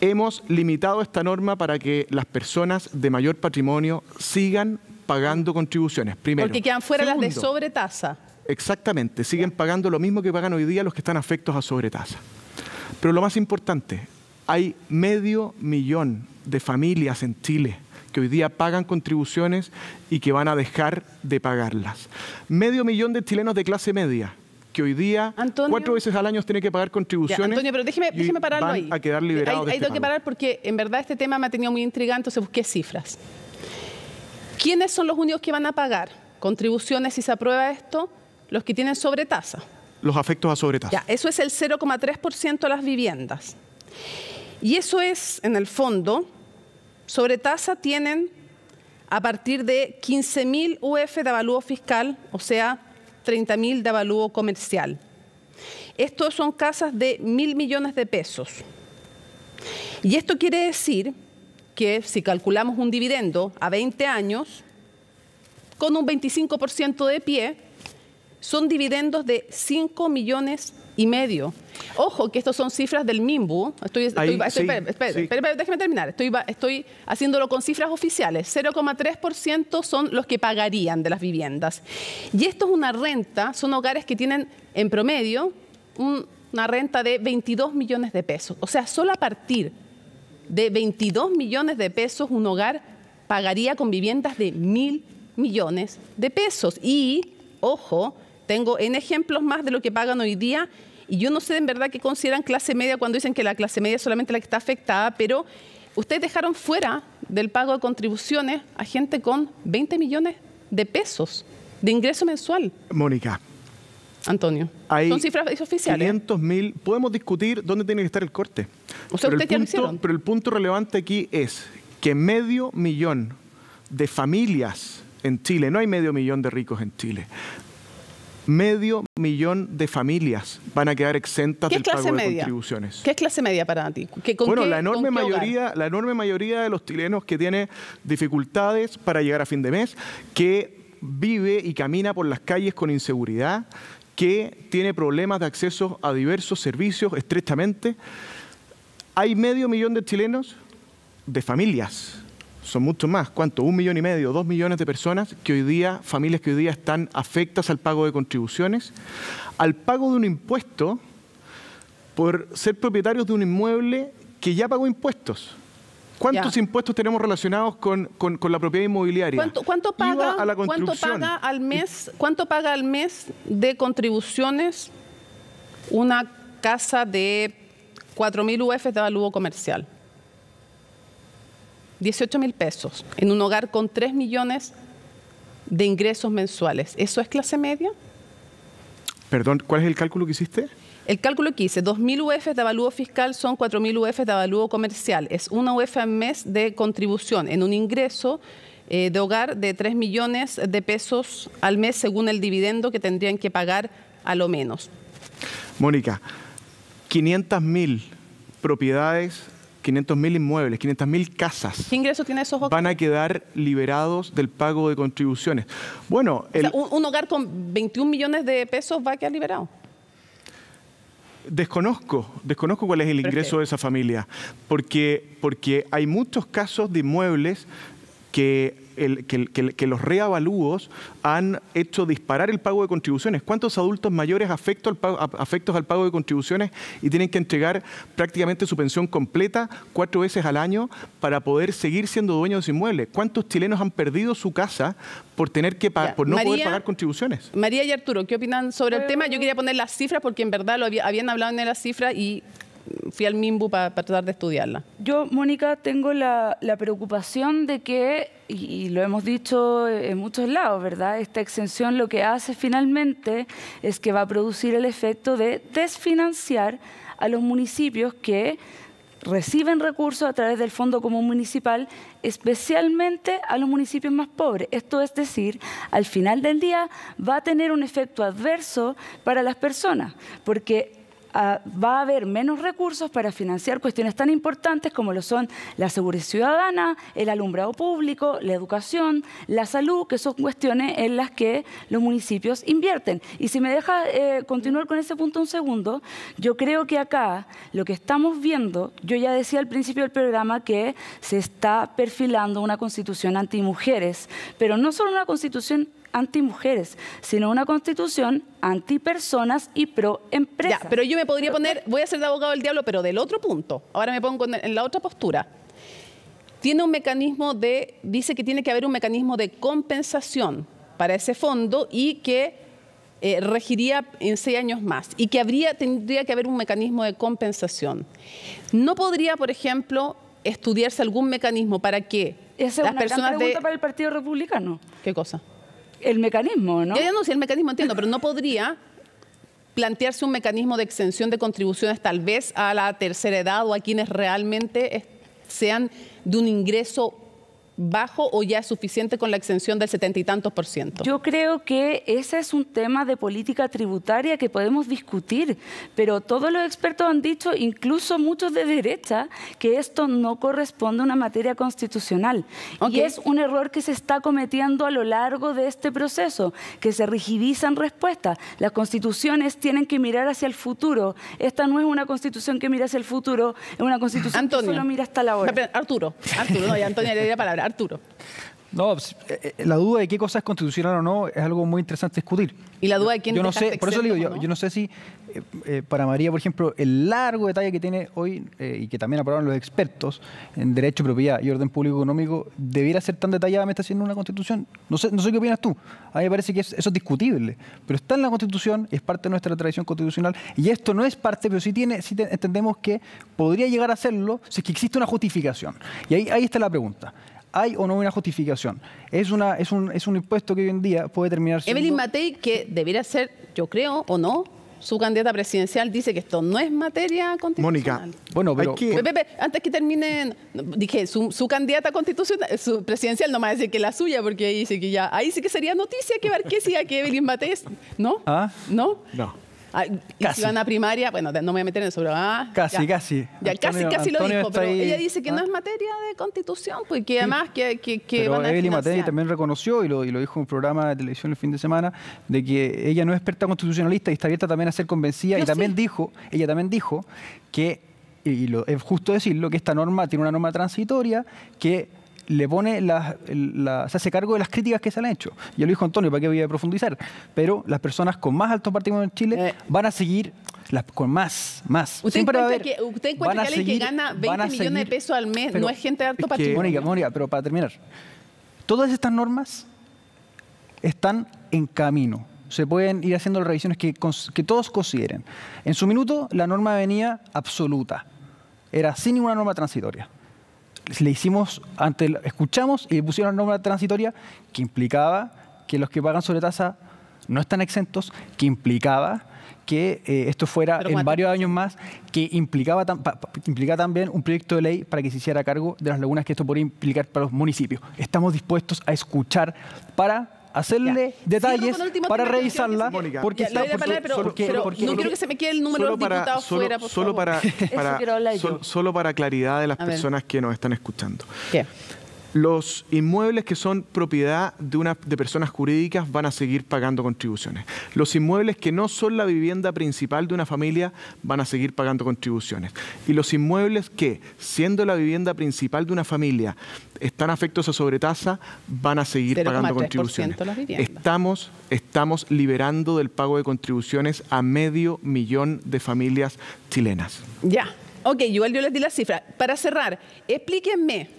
hemos limitado esta norma para que las personas de mayor patrimonio sigan pagando contribuciones. Primero. Porque quedan fuera las de sobretasa. Exactamente, siguen pagando lo mismo que pagan hoy día los que están afectos a sobretasa. Pero lo más importante, hay 500.000 de familias en Chile que hoy día pagan contribuciones y que van a dejar de pagarlas. 500.000 de chilenos de clase media que hoy día, Antonio, 4 veces al año tienen que pagar contribuciones. Ya, Antonio, pero déjeme pararlo van ahí. A quedar liberados de ahí este tengo que parar porque en verdad este tema me ha tenido muy intrigado, entonces busqué cifras. ¿Quiénes son los únicos que van a pagar contribuciones si se aprueba esto? Los que tienen sobretasa. Los afectos a sobretasa. Ya, eso es el 0,3% de las viviendas. Y eso es, en el fondo, sobretasa tienen a partir de 15.000 UF de avalúo fiscal, o sea, 30.000 de avalúo comercial. Estos son casas de 1.000 millones de pesos. Y esto quiere decir que si calculamos un dividendo a 20 años, con un 25% de pie, son dividendos de 5,5 millones. Ojo, que estas son cifras del MIMBU. Déjeme terminar. Estoy haciéndolo con cifras oficiales. 0,3% son los que pagarían de las viviendas. Y esto es una renta, son hogares que tienen en promedio una renta de 22 millones de pesos. O sea, solo a partir de 22 millones de pesos un hogar pagaría con viviendas de 1.000 millones de pesos. Y, ojo, tengo N ejemplos más de lo que pagan hoy día. Y yo no sé en verdad qué consideran clase media cuando dicen que la clase media es solamente la que está afectada, pero ustedes dejaron fuera del pago de contribuciones a gente con 20 millones de pesos de ingreso mensual. Mónica. Antonio, son cifras oficiales. 500.000, podemos discutir dónde tiene que estar el corte. O sea, ustedes ya lo hicieron. Pero el punto relevante aquí es que 500.000 de familias en Chile, no hay 500.000 de ricos en Chile, 500.000 de familias van a quedar exentas del pago de contribuciones. ¿Qué es clase media para ti? Bueno, la enorme mayoría de los chilenos que tiene dificultades para llegar a fin de mes, que vive y camina por las calles con inseguridad, que tiene problemas de acceso a diversos servicios estrechamente. Hay 500.000 de chilenos, de familias. Son muchos más. ¿Cuánto? 1,5 millones, 2 millones de personas que hoy día, familias que hoy día están afectas al pago de contribuciones, al pago de un impuesto por ser propietarios de un inmueble que ya pagó impuestos. ¿Cuántos impuestos tenemos relacionados con la propiedad inmobiliaria? ¿Cuánto paga al mes de contribuciones una casa de 4.000 UF de avalúo comercial? 18.000 pesos en un hogar con 3 millones de ingresos mensuales. ¿Eso es clase media? Perdón, ¿cuál es el cálculo que hiciste? El cálculo que hice, 2.000 UF de avalúo fiscal son 4.000 UF de avalúo comercial. Es una UF al mes de contribución en un ingreso de hogar de 3 millones de pesos al mes según el dividendo que tendrían que pagar a lo menos. Mónica, 500.000 propiedades, 500.000 inmuebles, 500.000 casas. ¿Qué ingreso tiene esos hogares? Van a quedar liberados del pago de contribuciones. Bueno, un hogar con 21 millones de pesos va a quedar liberado. Desconozco cuál es el ingreso de esa familia, porque hay muchos casos de inmuebles que los reavalúos han hecho disparar el pago de contribuciones. ¿Cuántos adultos mayores afectos al pago de contribuciones y tienen que entregar prácticamente su pensión completa 4 veces al año para poder seguir siendo dueños de su inmueble? ¿Cuántos chilenos han perdido su casa por tener que por no poder pagar contribuciones? María y Arturo, ¿qué opinan sobre el tema? Yo quería poner las cifras porque en verdad habían hablado en las cifras y fui al MIMBU para tratar de estudiarla. Yo, Mónica, tengo la preocupación de que, y lo hemos dicho en muchos lados, ¿verdad? Esta exención lo que hace finalmente es que va a producir el efecto de desfinanciar a los municipios que reciben recursos a través del Fondo Común Municipal, especialmente a los municipios más pobres. Esto es decir, al final del día va a tener un efecto adverso para las personas, porque va a haber menos recursos para financiar cuestiones tan importantes como lo son la seguridad ciudadana, el alumbrado público, la educación, la salud, que son cuestiones en las que los municipios invierten. Y si me deja continuar con ese punto un segundo, yo creo que acá lo que estamos viendo, yo ya decía al principio del programa que se está perfilando una constitución antimujeres, pero no solo una constitución antimujeres, sino una constitución antipersonas y pro empresas. Ya, pero yo me podría poner, voy a ser de abogado del diablo, pero del otro punto. Ahora me pongo en la otra postura. Tiene un mecanismo dice que tiene que haber un mecanismo de compensación para ese fondo y que regiría en 6 años más y que tendría que haber un mecanismo de compensación. ¿No podría, por ejemplo, estudiarse algún mecanismo para que esa es una gran pregunta para el Partido Republicano? ¿Qué cosa? El mecanismo, ¿no? Ya no, si el mecanismo entiendo, pero no podría plantearse un mecanismo de exención de contribuciones tal vez a la tercera edad o a quienes realmente sean de un ingreso bajo o ya es suficiente con la exención del 70 y tantos %. Yo creo que ese es un tema de política tributaria que podemos discutir, pero todos los expertos han dicho, incluso muchos de derecha, que esto no corresponde a una materia constitucional. Y es un error que se está cometiendo a lo largo de este proceso, que se rigidizan respuestas. Las constituciones tienen que mirar hacia el futuro. Esta no es una constitución que mira hacia el futuro, es una constitución que solo mira hasta la hora. Arturo, no, ya Antonio le dio la palabra. Arturo. No, la duda de qué cosa es constitucional o no es algo muy interesante discutir. Y la duda de quién yo no sé, por eso le digo, yo no sé si para María, por ejemplo, el largo detalle que tiene hoy y que también aprobaron los expertos en Derecho, Propiedad y Orden Público Económico, debiera ser tan detalladamente haciendo una Constitución. No sé qué opinas tú. A mí me parece que eso es discutible, pero está en la Constitución, es parte de nuestra tradición constitucional y esto no es parte, pero sí entendemos que podría llegar a serlo si es que existe una justificación. Y ahí está la pregunta. ¿Hay o no una justificación? Es un impuesto que hoy en día puede terminar siendo... Evelyn Matei, que debiera ser, yo creo, o no, su candidata presidencial, dice que esto no es materia constitucional. Mónica, bueno, pero... Pepe, antes que termine, dije, su candidata constitucional, su presidencial, no me va a decir que la suya, porque ahí dice que ya, ahí sí que sería noticia que Barqués diga que Evelyn Matei es... ¿No? ¿Ah? ¿No? No. Y si van a primaria, bueno, no me voy a meter en eso, pero casi. Ya, casi lo dijo, pero ahí, ella dice que no es materia de constitución, porque además que pero van a Evelyn financiar. Matei también reconoció, y lo dijo en un programa de televisión el fin de semana, de que ella no es experta constitucionalista y está abierta también a ser convencida. Ella también dijo que, y es justo decirlo, que esta norma tiene una norma transitoria que le pone se hace cargo de las críticas que se le han hecho. Ya lo dijo Antonio, ¿para qué voy a profundizar? Pero las personas con más alto patrimonio en Chile van a seguir con más. ¿Usted encuentra que alguien que gana 20 millones de pesos al mes no es gente de alto patrimonio? Mónica, pero para terminar, todas estas normas están en camino. Se pueden ir haciendo las revisiones que todos consideren. En su minuto, la norma venía absoluta. Era sin ninguna norma transitoria. Escuchamos y pusieron una norma transitoria que implicaba que los que pagan sobretasa no están exentos, que implicaba que esto fuera en varios años más, que implicaba también un proyecto de ley para que se hiciera cargo de las lagunas que esto podría implicar para los municipios. Estamos dispuestos a escuchar para hacerle detalles, para revisarla, porque no quiero que se me quede el número de diputados fuera, por favor. Solo para claridad de las personas que nos están escuchando. ¿Qué? Los inmuebles que son propiedad de personas jurídicas van a seguir pagando contribuciones. Los inmuebles que no son la vivienda principal de una familia van a seguir pagando contribuciones. Y los inmuebles que, siendo la vivienda principal de una familia, están afectos a sobretasa, van a seguir pagando contribuciones. Estamos liberando del pago de contribuciones a 500.000 de familias chilenas. Ya, ok, igual yo les di la cifra. Para cerrar, explíquenme.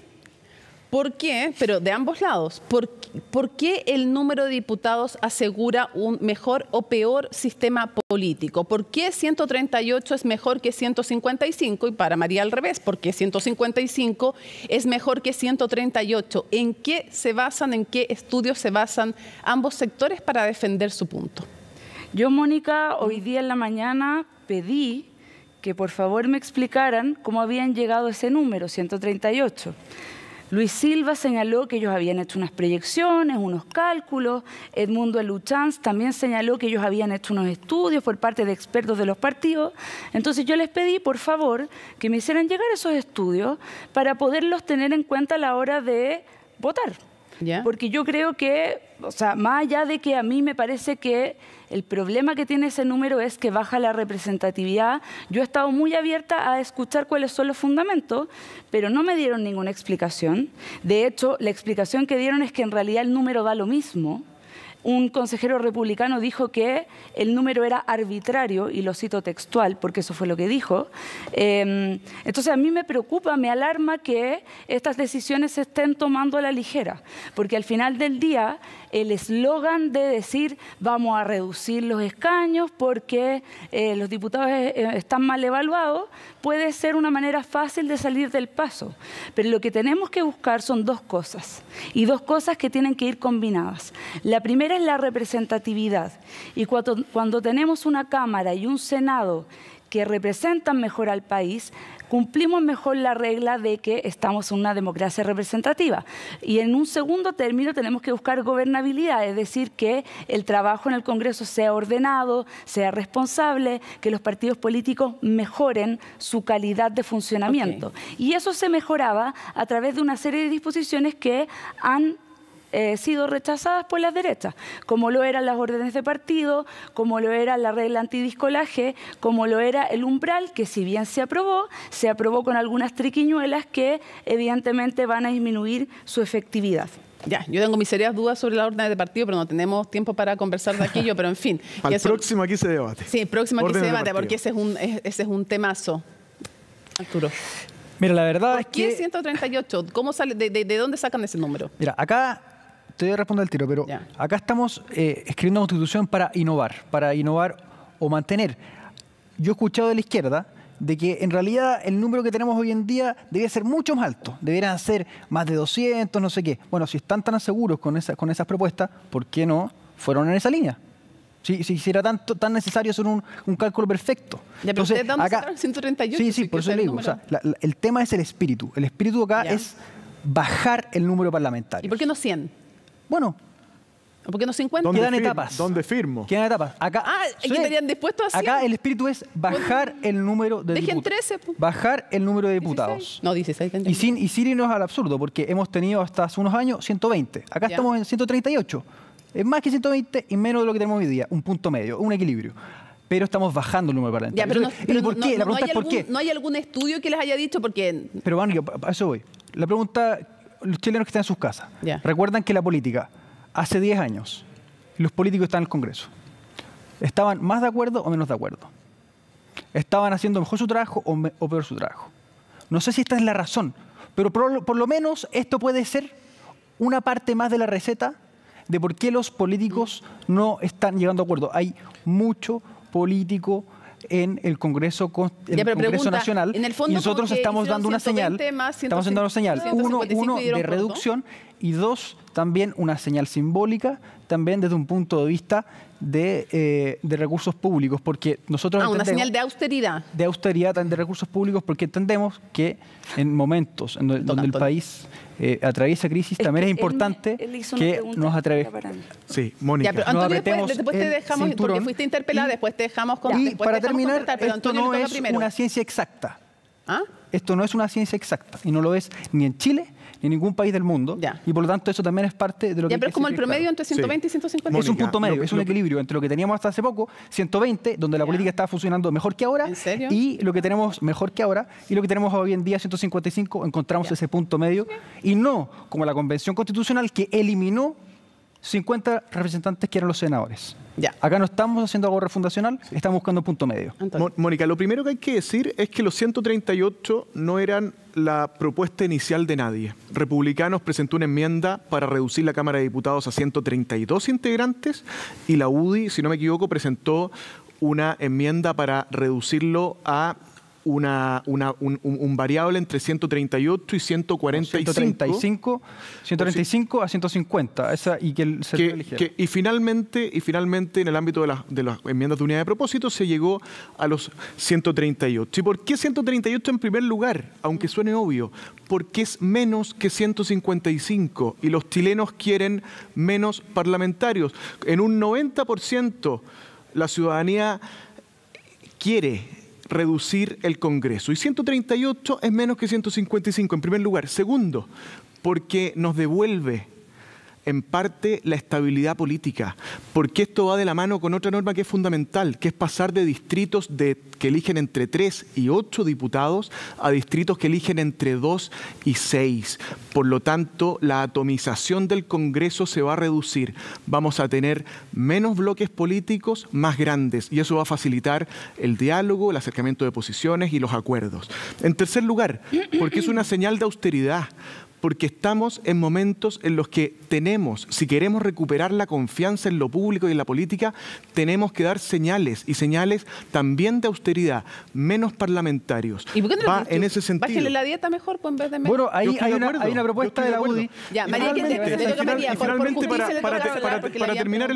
¿Por qué? Pero de ambos lados. ¿Por qué el número de diputados asegura un mejor o peor sistema político? ¿Por qué 138 es mejor que 155? Y para María al revés, ¿por qué 155 es mejor que 138? ¿En qué se basan, en qué estudios se basan ambos sectores para defender su punto? Yo, Mónica, hoy día en la mañana pedí que por favor me explicaran cómo habían llegado a ese número, 138. Luis Silva señaló que ellos habían hecho unas proyecciones, unos cálculos. Edmundo Luchanz también señaló que ellos habían hecho unos estudios por parte de expertos de los partidos. Entonces yo les pedí, por favor, que me hicieran llegar esos estudios para poderlos tener en cuenta a la hora de votar. ¿Ya? Porque yo creo que, o sea, más allá de que a mí me parece que el problema que tiene ese número es que baja la representatividad, yo he estado muy abierta a escuchar cuáles son los fundamentos, pero no me dieron ninguna explicación. De hecho, la explicación que dieron es que en realidad el número da lo mismo. Un consejero republicano dijo que el número era arbitrario, y lo cito textual, porque eso fue lo que dijo. Entonces, a mí me preocupa, me alarma que estas decisiones se estén tomando a la ligera, porque al final del día, el eslogan de decir vamos a reducir los escaños porque los diputados están mal evaluados, puede ser una manera fácil de salir del paso. Pero lo que tenemos que buscar son dos cosas, y dos cosas que tienen que ir combinadas. La primera es la representatividad, y cuando tenemos una Cámara y un Senado que representan mejor al país, cumplimos mejor la regla de que estamos en una democracia representativa. Y en un segundo término tenemos que buscar gobernabilidad, es decir, que el trabajo en el Congreso sea ordenado, sea responsable, que los partidos políticos mejoren su calidad de funcionamiento. Okay. Y eso se mejoraba a través de una serie de disposiciones que han sido rechazadas por las derechas, como lo eran las órdenes de partido, como lo era la regla antidiscolaje, como lo era el umbral, que si bien se aprobó con algunas triquiñuelas que evidentemente van a disminuir su efectividad. Ya, yo tengo mis serias dudas sobre la orden de partido, pero no tenemos tiempo para conversar de aquello, pero en fin. Al próximo aquí se debate. Sí, próximo aquí se debate, porque ese es un temazo. Arturo. Mira, la verdad ¿Por qué 138? ¿Cómo sale? ¿De dónde sacan ese número? Mira, acá te voy a responder al tiro, pero acá estamos escribiendo una constitución para innovar o mantener. Yo he escuchado de la izquierda de que en realidad el número que tenemos hoy en día debería ser mucho más alto, deberían ser más de 200, no sé qué. Bueno, si están tan seguros con esas propuestas, ¿por qué no fueron en esa línea? Si hiciera tan necesario hacer un cálculo perfecto. Ya, pero ustedes dónde sacaron 138. Sí, por eso le digo. O sea, el tema es el espíritu. El espíritu acá es bajar el número parlamentario. ¿Y por qué no 100? Bueno, ¿por qué no 50? Quedan etapas. ¿Dónde firmo? Quedan etapas. Acá, ¿que estarían dispuestos a 100? Acá el espíritu es bajar el número de diputados. Dejen 13. Bajar el número de diputados. 16. No, 16. Y sin irnos al absurdo, porque hemos tenido hasta hace unos años 120. Acá estamos en 138. Es más que 120 y menos de lo que tenemos hoy día. Un punto medio, un equilibrio. Pero estamos bajando el número parlamentario. Pero ¿por qué? La pregunta es ¿por qué? ¿No hay algún estudio que les haya dicho por qué? Pero bueno, a eso voy. La pregunta, los chilenos que están en sus casas, recuerdan que la política, hace 10 años, los políticos están en el Congreso. ¿Estaban más de acuerdo o menos de acuerdo? ¿Estaban haciendo mejor su trabajo o peor su trabajo? No sé si esta es la razón, pero por lo menos esto puede ser una parte más de la receta de por qué los políticos no están llegando a acuerdo. Hay mucho político en el Congreso, Nacional, en el fondo, y nosotros estamos dando una señal. Estamos dando una señal. Uno, de reducción, y dos, también una señal simbólica, también desde un punto de vista de recursos públicos, porque nosotros una señal de austeridad. De austeridad, de recursos públicos, porque entendemos que en momentos en donde el país atraviesa crisis, también es importante que nos atraviese. Sí, Mónica. Ya, pero Antonio, después te dejamos, porque fuiste interpelada, después te dejamos y para terminar, esto no es una ciencia exacta. ¿Ah? Esto no es una ciencia exacta, y no lo es ni en Chile ni en ningún país del mundo, y por lo tanto eso también es parte de lo que... pero es como el promedio entre 120 y 150. Es un punto medio, es un equilibrio entre lo que teníamos hasta hace poco, 120, donde la política estaba funcionando mejor que ahora, y lo que tenemos mejor que ahora, y lo que tenemos hoy en día, 155, encontramos ese punto medio, y no como la Convención Constitucional que eliminó 50 representantes que eran los senadores. Acá no estamos haciendo algo refundacional, estamos buscando un punto medio. Mónica, lo primero que hay que decir es que los 138 no eran la propuesta inicial de nadie. Republicanos presentó una enmienda para reducir la Cámara de Diputados a 132 integrantes y la UDI, si no me equivoco, presentó una enmienda para reducirlo a un variable entre 138 y 145. 135 a 150. Y finalmente, en el ámbito de las enmiendas de unidad de propósito, se llegó a los 138. ¿Y por qué 138 en primer lugar? Aunque suene obvio, porque es menos que 155 y los chilenos quieren menos parlamentarios. En un 90% la ciudadanía quiere reducir el Congreso. Y 138 es menos que 155, en primer lugar. Segundo, porque nos devuelve en parte la estabilidad política, porque esto va de la mano con otra norma que es fundamental, que es pasar de distritos que eligen entre 3 y 8 diputados a distritos que eligen entre 2 y 6. Por lo tanto, la atomización del Congreso se va a reducir. Vamos a tener menos bloques políticos más grandes y eso va a facilitar el diálogo, el acercamiento de posiciones y los acuerdos. En tercer lugar, porque es una señal de austeridad. Porque estamos en momentos en los que tenemos, si queremos recuperar la confianza en lo público y en la política, tenemos que dar señales, y señales también de austeridad, menos parlamentarios. ¿Y por qué no va en ese sentido? Bájale la dieta mejor, pues en vez de menos. Bueno, ahí hay una propuesta de la UDI. Ya, María, finalmente, para terminar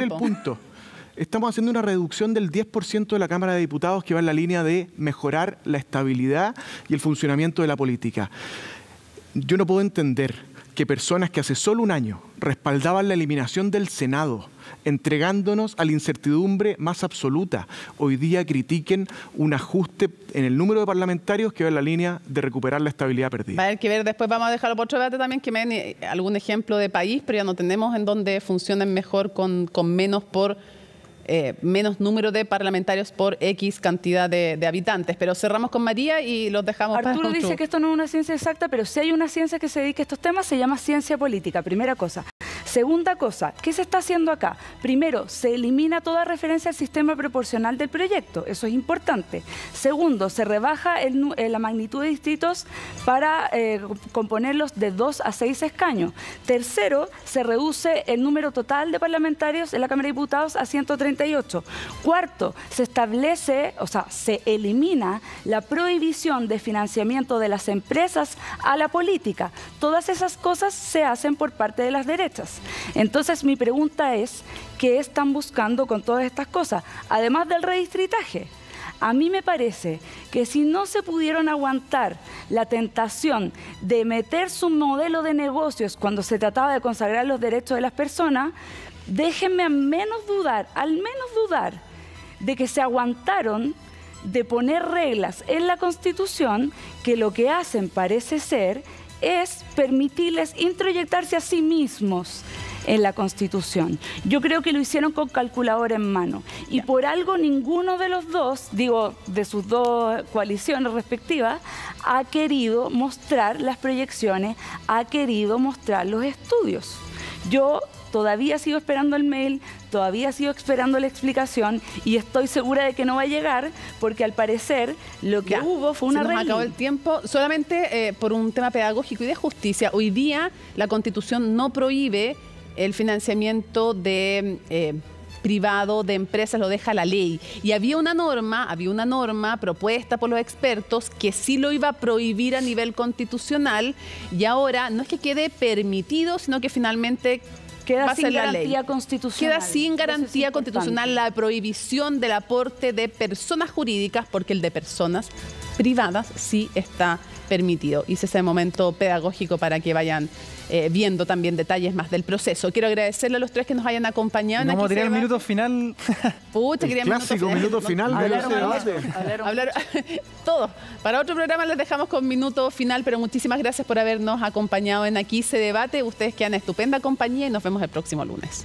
el punto, estamos haciendo una reducción del 10% de la Cámara de Diputados que va en la línea de mejorar la estabilidad y el funcionamiento de la política. Yo no puedo entender que personas que hace solo un año respaldaban la eliminación del Senado, entregándonos a la incertidumbre más absoluta, hoy día critiquen un ajuste en el número de parlamentarios que va en la línea de recuperar la estabilidad perdida. Va a haber que ver, después vamos a dejarlo por otro debate también, que me den algún ejemplo de país, pero ya no tenemos en donde funcionen mejor con menos número de parlamentarios por X cantidad de habitantes. Pero cerramos con María y los dejamos para Arturo dice que esto no es una ciencia exacta, pero si hay una ciencia que se dedica a estos temas, se llama ciencia política, primera cosa. Segunda cosa, ¿qué se está haciendo acá? Primero, se elimina toda referencia al sistema proporcional del proyecto, eso es importante. Segundo, se rebaja la magnitud de distritos para componerlos de 2 a 6 escaños. Tercero, se reduce el número total de parlamentarios en la Cámara de Diputados a 138. Cuarto, se elimina la prohibición de financiamiento de las empresas a la política. Todas esas cosas se hacen por parte de las derechas. Entonces mi pregunta es, ¿qué están buscando con todas estas cosas? Además del redistritaje. A mí me parece que si no se pudieron aguantar la tentación de meter su modelo de negocios cuando se trataba de consagrar los derechos de las personas, déjenme al menos dudar de que se aguantaron de poner reglas en la Constitución que lo que hacen parece ser es permitirles introyectarse a sí mismos en la Constitución. Yo creo que lo hicieron con calculadora en mano. Y por algo ninguno de los dos, de sus dos coaliciones respectivas, ha querido mostrar las proyecciones, ha querido mostrar los estudios. Yo todavía sigo esperando el mail, todavía sigo esperando la explicación y estoy segura de que no va a llegar porque al parecer lo que hubo fue una regla. Se nos acabó el tiempo. Solamente por un tema pedagógico y de justicia. Hoy día la Constitución no prohíbe el financiamiento de privado de empresas, lo deja la ley. Y había una norma propuesta por los expertos que sí lo iba a prohibir a nivel constitucional y ahora no es que quede permitido, sino que finalmente queda sin garantía constitucional. Queda sin garantía constitucional la prohibición del aporte de personas jurídicas, porque el de personas privadas sí está permitido. Hice ese momento pedagógico para que vayan viendo también detalles más del proceso. Quiero agradecerle a los tres que nos hayan acompañado. No vamos a tener el minuto final. Pucha, el clásico minuto final de ese debate. Todo. Para otro programa les dejamos con minuto final, pero muchísimas gracias por habernos acompañado en Aquí se debate. Ustedes quedan en estupenda compañía y nos vemos el próximo lunes.